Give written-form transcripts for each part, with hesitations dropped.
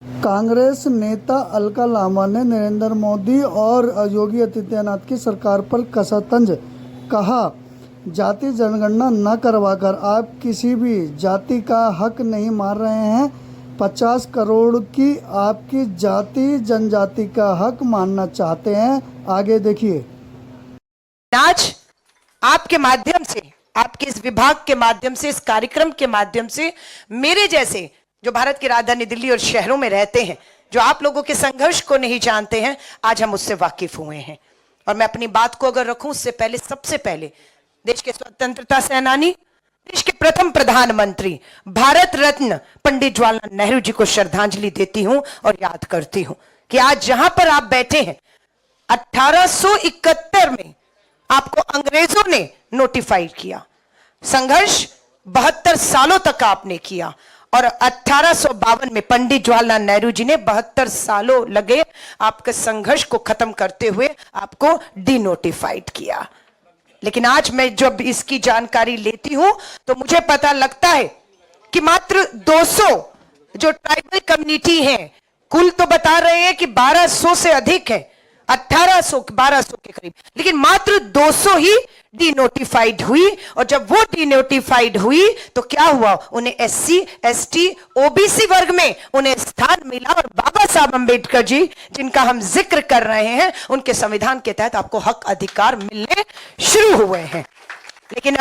कांग्रेस नेता अलका लांबा ने नरेंद्र मोदी और योगी आदित्यनाथ की सरकार पर कसा तंज। कहा, जाति जनगणना न करवाकर आप किसी भी जाति का हक नहीं मार रहे हैं। 50 करोड़ की आपकी जाति जनजाति का हक मानना चाहते हैं। आगे देखिए। आज आपके माध्यम से, आपके इस विभाग के माध्यम से, इस कार्यक्रम के माध्यम से मेरे जैसे जो भारत की राजधानी दिल्ली और शहरों में रहते हैं, जो आप लोगों के संघर्ष को नहीं जानते हैं, आज हम उससे वाकिफ हुए हैं। और मैं अपनी बात को अगर रखूं, उससे पहले सबसे पहले देश के स्वतंत्रता सेनानी, देश के प्रथम प्रधानमंत्री, भारत रत्न पंडित जवाहरलाल नेहरू जी को श्रद्धांजलि देती हूं और याद करती हूं कि आज जहां पर आप बैठे हैं, 1871 में आपको अंग्रेजों ने नोटिफाइड किया। संघर्ष 72 सालों तक आपने किया और 1852 में पंडित जवाहरलाल नेहरू जी ने 72 सालों लगे आपके संघर्ष को खत्म करते हुए आपको डिनोटिफाइड किया। लेकिन आज मैं जब इसकी जानकारी लेती हूं तो मुझे पता लगता है कि मात्र 200 जो ट्राइबल कम्युनिटी हैं, कुल तो बता रहे हैं कि 1200 से अधिक है, 1200 के करीब, लेकिन मात्र 200 ही डिनोटिफाइड हुई। और जब वो डिनोटिफाइड हुई तो क्या हुआ, उन्हें एससी, एसटी, ओबीसी वर्ग में उन्हें स्थान मिला और बाबा साहब अंबेडकर जी, जिनका हम जिक्र कर रहे हैं, उनके संविधान के तहत आपको हक अधिकार मिलने शुरू हुए हैं। लेकिन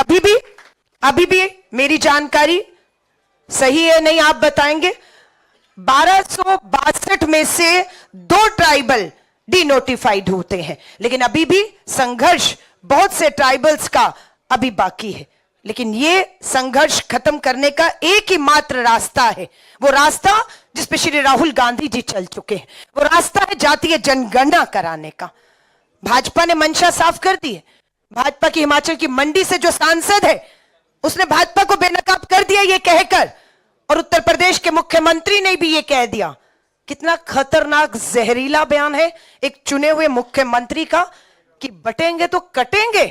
अभी भी मेरी जानकारी सही है नहीं, आप बताएंगे। 1262 में से 2 ट्राइबल डिनोटिफाइड होते हैं, लेकिन अभी भी संघर्ष बहुत से ट्राइबल्स का अभी बाकी है। लेकिन ये संघर्ष खत्म करने का एक ही मात्र रास्ता है, वो रास्ता जिस पे श्री राहुल गांधी जी चल चुके हैं, वो रास्ता है जातीय जनगणना कराने का। भाजपा ने मंशा साफ कर दी है। भाजपा की हिमाचल की मंडी से जो सांसद है, उसने भाजपा को बेनकाब कर दिया ये कहकर, और उत्तर प्रदेश के मुख्यमंत्री ने भी ये कह दिया। कितना खतरनाक जहरीला बयान है एक चुने हुए मुख्यमंत्री का कि बटेंगे तो कटेंगे।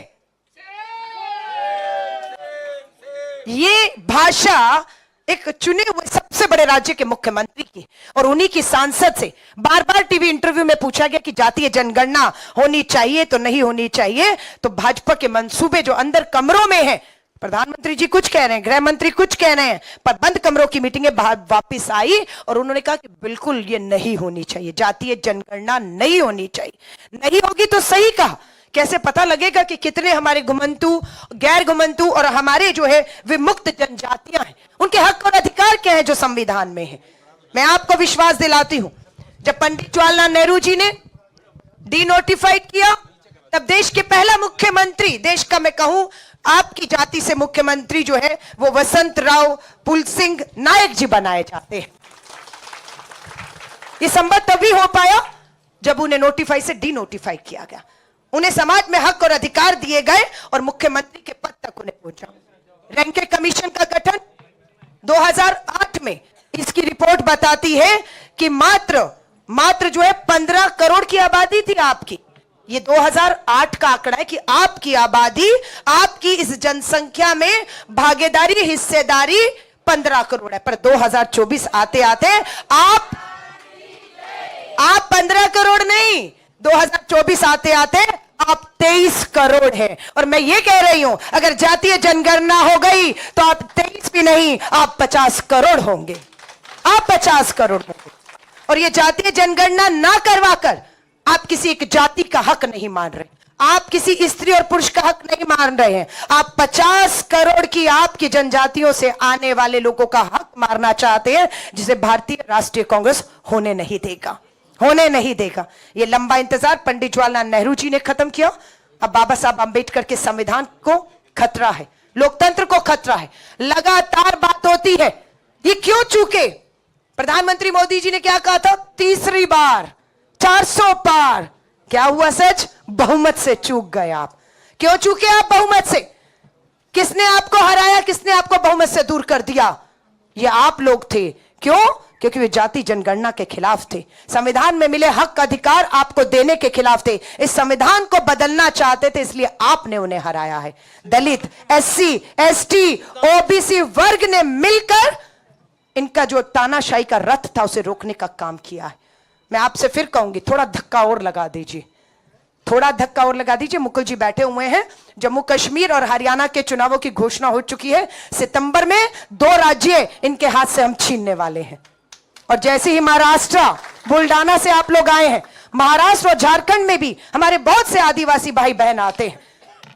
ये भाषा एक चुने हुए सबसे बड़े राज्य के मुख्यमंत्री की और उन्हीं की सांसद से बार बार टीवी इंटरव्यू में पूछा गया कि जातीय जनगणना होनी चाहिए तो नहीं होनी चाहिए, तो भाजपा के मंसूबे जो अंदर कमरों में है, प्रधानमंत्री जी कुछ कह रहे हैं, गृह मंत्री कुछ कह रहे हैं, पर बंद कमरों की मीटिंगें वापस आई और उन्होंने कहा कि बिल्कुल ये नहीं होनी चाहिए, जातीय जनगणना नहीं होनी चाहिए। नहीं होगी तो सही कहा, कैसे पता लगेगा कि कितने हमारे घुमंतु, गैर घुमंतु और हमारे जो है विमुक्त जनजातियां हैं, उनके हक और अधिकार क्या है जो संविधान में है। मैं आपको विश्वास दिलाती हूं, जब पंडित जवाहरलाल नेहरू जी ने डिनोटिफाइड किया, तब देश के पहला मुख्यमंत्री, देश का मैं कहूं आपकी जाति से मुख्यमंत्री जो है वो वसंत राव पुलसिंह नायक जी बनाए जाते हैं। ये संभव तभी हो पाया जब उन्हें नोटिफाई से डिनोटिफाई किया गया, उन्हें समाज में हक और अधिकार दिए गए और मुख्यमंत्री के पद तक उन्हें पहुंचा। रैंके कमीशन का गठन 2008 में, इसकी रिपोर्ट बताती है कि मात्र जो है 15 करोड़ की आबादी थी आपकी। ये 2008 का आंकड़ा है कि आपकी आबादी, आपकी इस जनसंख्या में भागीदारी, हिस्सेदारी 15 करोड़ है। पर 2024 आते आते आप 15 करोड़ नहीं, 2024 आते आते आप 23 करोड़ हैं। और मैं ये कह रही हूं, अगर जातीय जनगणना हो गई तो आप 23 भी नहीं, आप 50 करोड़ होंगे, आप 50 करोड़ होंगे। और ये जातीय जनगणना ना करवाकर आप किसी एक जाति का हक नहीं मान रहे, आप किसी स्त्री और पुरुष का हक नहीं मान रहे हैं, आप 50 करोड़ की आपकी जनजातियों से आने वाले लोगों का हक मारना चाहते हैं, जिसे भारतीय राष्ट्रीय कांग्रेस होने नहीं देगा, होने नहीं देगा। ये लंबा इंतजार पंडित जवाहरलाल नेहरू जी ने खत्म किया, अब बाबा साहब अंबेडकर के संविधान को खतरा है, लोकतंत्र को खतरा है। लगातार बात होती है ये क्यों चूके। प्रधानमंत्री मोदी जी ने क्या कहा था, तीसरी बार 400 पार, क्या हुआ सच, बहुमत से चूक गए आप। क्यों चूके आप बहुमत से, किसने आपको हराया, किसने आपको बहुमत से दूर कर दिया, ये आप लोग थे। क्यों, क्योंकि वे जाति जनगणना के खिलाफ थे, संविधान में मिले हक अधिकार आपको देने के खिलाफ थे, इस संविधान को बदलना चाहते थे, इसलिए आपने उन्हें हराया है। दलित, एससी, एसटी, ओबीसी वर्ग ने मिलकर इनका जो तानाशाही का रथ था उसे रोकने का काम किया है। मैं आपसे फिर कहूंगी, थोड़ा धक्का और लगा दीजिए, थोड़ा धक्का और लगा दीजिए। मुकुल जी बैठे हुए हैं। जम्मू कश्मीर और हरियाणा के चुनावों की घोषणा हो चुकी है। सितंबर में 2 राज्य इनके हाथ से हम छीनने वाले हैं। और जैसे ही महाराष्ट्र, बुल्डाना से आप लोग आए हैं, महाराष्ट्र और झारखंड में भी हमारे बहुत से आदिवासी भाई बहन आते हैं।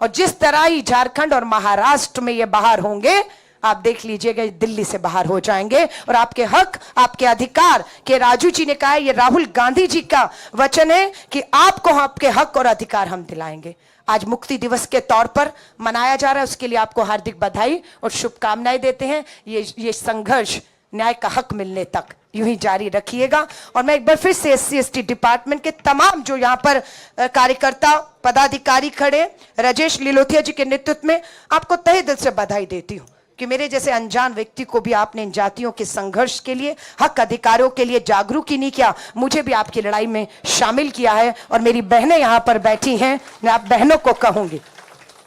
और जिस तरह ही झारखंड और महाराष्ट्र में ये बाहर होंगे, आप देख लीजिएगा दिल्ली से बाहर हो जाएंगे। और आपके हक, आपके अधिकार के राजू जी ने कहा है, ये राहुल गांधी जी का वचन है कि आपको आपके हक और अधिकार हम दिलाएंगे। आज मुक्ति दिवस के तौर पर मनाया जा रहा है, उसके लिए आपको हार्दिक बधाई और शुभकामनाएं देते हैं। ये संघर्ष न्याय का हक मिलने तक यूं ही जारी रखिएगा। और मैं एक बार फिर से SC/ST डिपार्टमेंट के तमाम जो यहाँ पर कार्यकर्ता पदाधिकारी खड़े, राजेश लिलोथिया जी के नेतृत्व में, आपको तहे दिल से बधाई देती हूँ कि मेरे जैसे अनजान व्यक्ति को भी आपने इन जातियों के संघर्ष के लिए, हक अधिकारों के लिए जागरूक ही नहीं किया, मुझे भी आपकी लड़ाई में शामिल किया है। और मेरी बहनें यहाँ पर बैठी हैं, मैं आप बहनों को कहूंगी,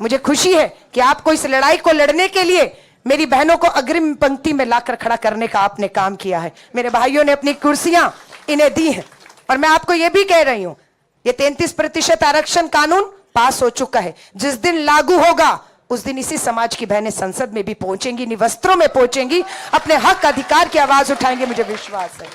मुझे खुशी है कि आपको इस लड़ाई को लड़ने के लिए मेरी बहनों को अग्रिम पंक्ति में लाकर खड़ा करने का आपने काम किया है। मेरे भाइयों ने अपनी कुर्सियां इन्हें दी हैं। और मैं आपको यह भी कह रही हूं, ये 33% आरक्षण कानून पास हो चुका है। जिस दिन लागू होगा उस दिन इसी समाज की बहनें संसद में भी पहुंचेंगी, निवस्त्रों में पहुंचेंगी, अपने हक अधिकार की आवाज उठाएंगे, मुझे विश्वास है।